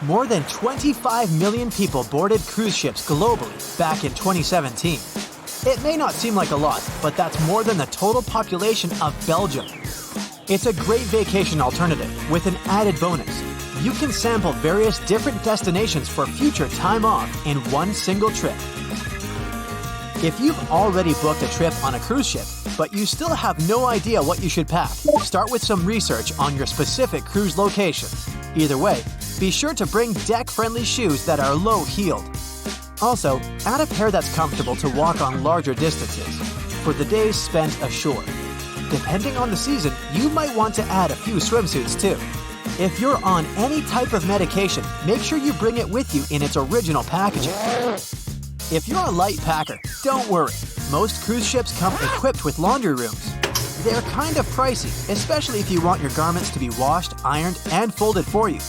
More than 25 million people boarded cruise ships globally back in 2017. It may not seem like a lot, but that's more than the total population of Belgium. It's a great vacation alternative with an added bonus. You can sample various different destinations for future time off in one single trip. If you've already booked a trip on a cruise ship, but you still have no idea what you should pack, start with some research on your specific cruise location. Either way, be sure to bring deck-friendly shoes that are low-heeled. Also, add a pair that's comfortable to walk on larger distances for the days spent ashore. Depending on the season, you might want to add a few swimsuits too. If you're on any type of medication, make sure you bring it with you in its original packaging. If you're a light packer, don't worry. Most cruise ships come equipped with laundry rooms. They're kind of pricey, especially if you want your garments to be washed, ironed, and folded for you.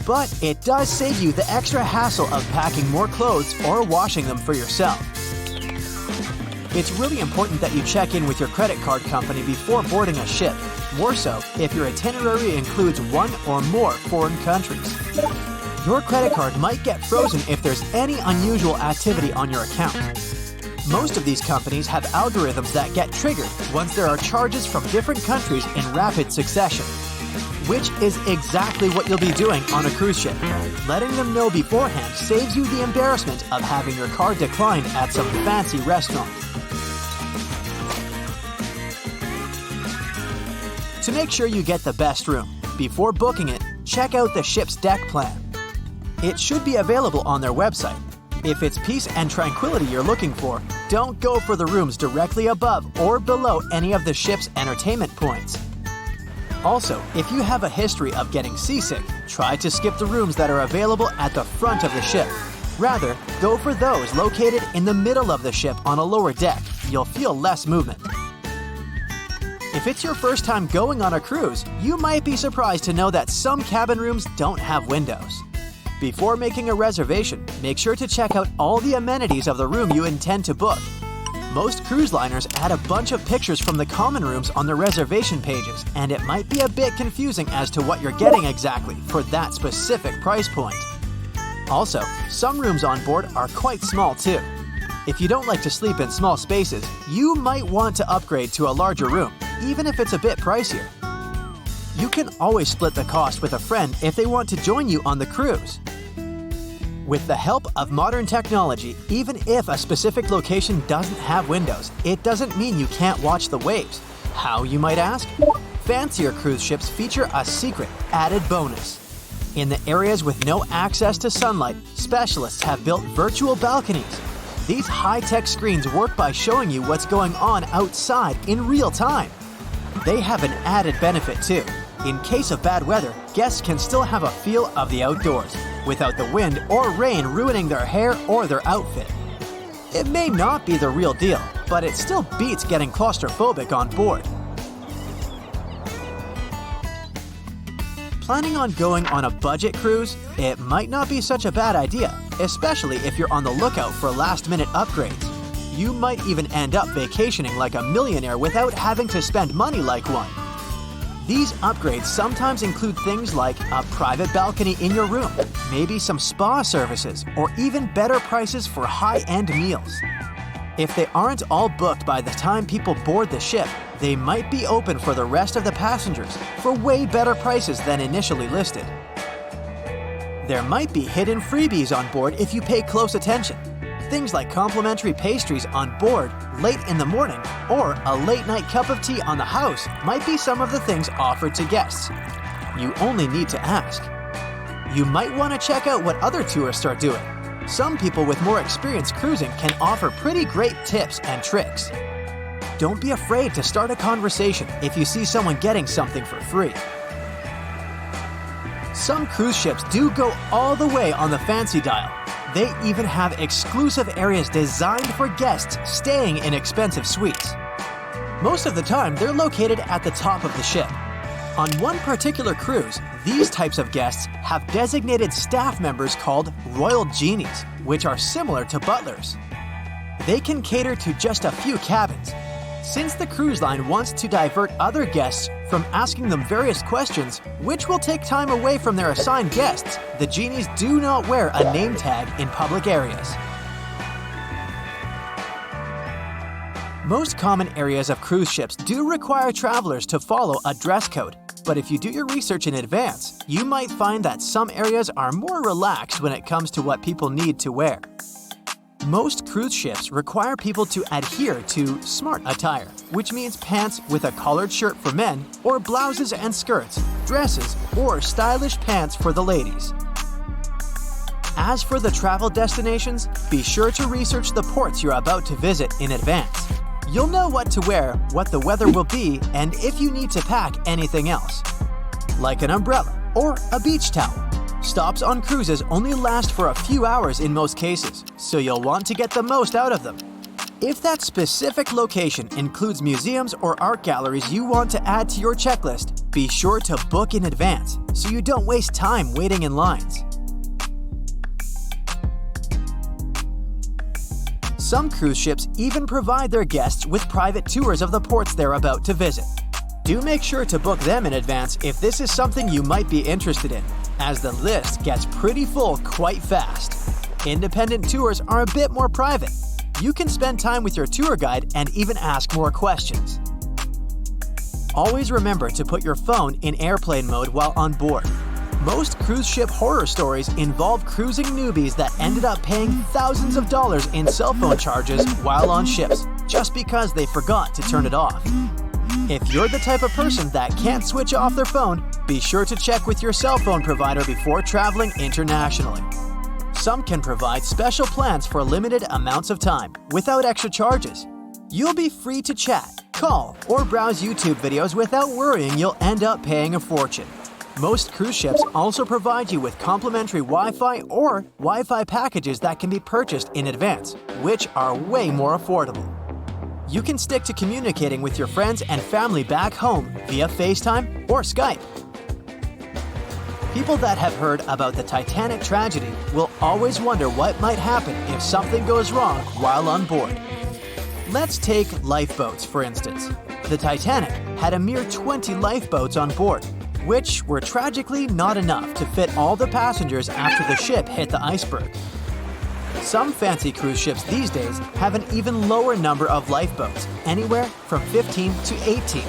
But it does save you the extra hassle of packing more clothes or washing them for yourself. It's really important that you check in with your credit card company before boarding a ship, more so if your itinerary includes one or more foreign countries. Your credit card might get frozen if there's any unusual activity on your account. Most of these companies have algorithms that get triggered once there are charges from different countries in rapid succession, which is exactly what you'll be doing on a cruise ship. Letting them know beforehand saves you the embarrassment of having your card declined at some fancy restaurant. To make sure you get the best room, before booking it, check out the ship's deck plan. It should be available on their website. If it's peace and tranquility you're looking for, don't go for the rooms directly above or below any of the ship's entertainment points. Also, if you have a history of getting seasick, try to skip the rooms that are available at the front of the ship. Rather, go for those located in the middle of the ship on a lower deck. You'll feel less movement. If it's your first time going on a cruise, you might be surprised to know that some cabin rooms don't have windows. Before making a reservation, make sure to check out all the amenities of the room you intend to book. Most cruise liners add a bunch of pictures from the common rooms on their reservation pages, and it might be a bit confusing as to what you're getting exactly for that specific price point. Also, some rooms on board are quite small too. If you don't like to sleep in small spaces, you might want to upgrade to a larger room, even if it's a bit pricier. You can always split the cost with a friend if they want to join you on the cruise. With the help of modern technology, even if a specific location doesn't have windows, it doesn't mean you can't watch the waves. How, you might ask? Fancier cruise ships feature a secret added bonus. In the areas with no access to sunlight, specialists have built virtual balconies. These high-tech screens work by showing you what's going on outside in real time. They have an added benefit too. In case of bad weather, guests can still have a feel of the outdoors, without the wind or rain ruining their hair or their outfit. It may not be the real deal, but it still beats getting claustrophobic on board. Planning on going on a budget cruise? It might not be such a bad idea, especially if you're on the lookout for last-minute upgrades. You might even end up vacationing like a millionaire without having to spend money like one. These upgrades sometimes include things like a private balcony in your room, maybe some spa services, or even better prices for high-end meals. If they aren't all booked by the time people board the ship, they might be open for the rest of the passengers for way better prices than initially listed. There might be hidden freebies on board if you pay close attention. Things like complimentary pastries on board late in the morning or a late-night cup of tea on the house might be some of the things offered to guests. You only need to ask. You might want to check out what other tourists are doing. Some people with more experience cruising can offer pretty great tips and tricks. Don't be afraid to start a conversation if you see someone getting something for free. Some cruise ships do go all the way on the fancy dial. They even have exclusive areas designed for guests staying in expensive suites. Most of the time, they're located at the top of the ship. On one particular cruise, these types of guests have designated staff members called Royal Genies, which are similar to butlers. They can cater to just a few cabins. Since the cruise line wants to divert other guests from asking them various questions, which will take time away from their assigned guests, the genies do not wear a name tag in public areas. Most common areas of cruise ships do require travelers to follow a dress code, but if you do your research in advance, you might find that some areas are more relaxed when it comes to what people need to wear. Most cruise ships require people to adhere to smart attire, which means pants with a collared shirt for men, or blouses and skirts, dresses, or stylish pants for the ladies. As for the travel destinations, be sure to research the ports you're about to visit in advance. You'll know what to wear, what the weather will be, and if you need to pack anything else, like an umbrella or a beach towel. Stops on cruises only last for a few hours in most cases, so you'll want to get the most out of them. If that specific location includes museums or art galleries you want to add to your checklist, be sure to book in advance so you don't waste time waiting in lines. Some cruise ships even provide their guests with private tours of the ports they're about to visit. Do make sure to book them in advance if this is something you might be interested in, as the list gets pretty full quite fast. Independent tours are a bit more private. You can spend time with your tour guide and even ask more questions. Always remember to put your phone in airplane mode while on board. Most cruise ship horror stories involve cruising newbies that ended up paying thousands of dollars in cell phone charges while on ships, just because they forgot to turn it off. If you're the type of person that can't switch off their phone, be sure to check with your cell phone provider before traveling internationally. Some can provide special plans for limited amounts of time, without extra charges. You'll be free to chat, call, or browse YouTube videos without worrying you'll end up paying a fortune. Most cruise ships also provide you with complimentary Wi-Fi or Wi-Fi packages that can be purchased in advance, which are way more affordable. You can stick to communicating with your friends and family back home via FaceTime or Skype. People that have heard about the Titanic tragedy will always wonder what might happen if something goes wrong while on board. Let's take lifeboats, for instance. The Titanic had a mere 20 lifeboats on board, which were tragically not enough to fit all the passengers after the ship hit the iceberg. Some fancy cruise ships these days have an even lower number of lifeboats, anywhere from 15 to 18.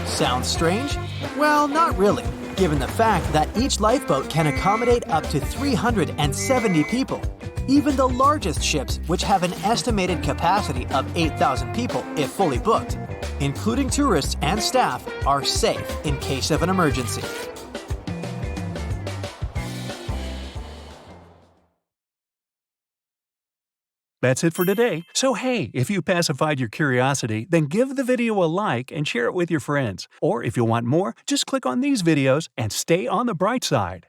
Sounds strange? Well, not really, given the fact that each lifeboat can accommodate up to 370 people. Even the largest ships, which have an estimated capacity of 8,000 people if fully booked, including tourists and staff, are safe in case of an emergency. That's it for today. So hey, if you pacified your curiosity, then give the video a like and share it with your friends. Or if you want more, just click on these videos and stay on the bright side.